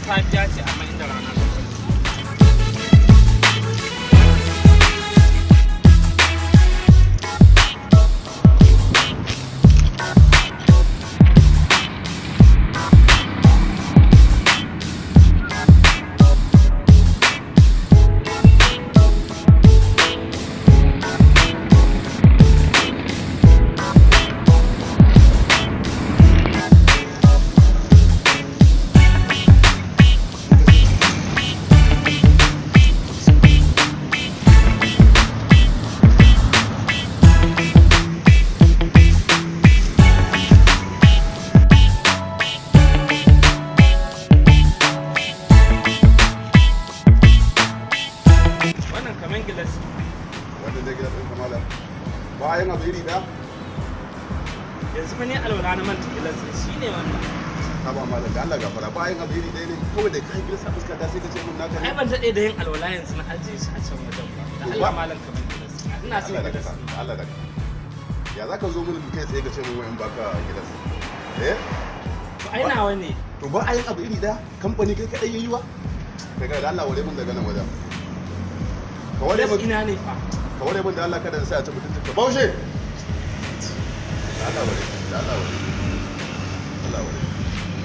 safiya ce amma inda rana ta fito. Wanda zai gida ɗin kamala bayan abu iri ɗaya Yanzu fa ne alwala na manta gilas shi ne wannan. ka ba malam da Allah gafara bayan abu iri ɗaya ne kawai da kai gilas a fuska ta sai ka ce mun naka ne Ai ban daɗe da yin alwala yanzu na ajiye shi a can wajen ba. Da Allah malam kamar gilas. Ina son Allah da gilas. ka Allah da ka ya za ka zo mun kai tsaye ka ce mun wayan baka gilas eh To ai nawa ne. to ba ayin abu iri ɗaya kamfani kai kaɗai yayi wa kai ga da Allah ware mun daga nan wajen ka ware Gilas mun ina ne fa. ka ware mun da Allah kada sai a ci mutuncin ka baushe da Allah ware da Allah ware Allah ware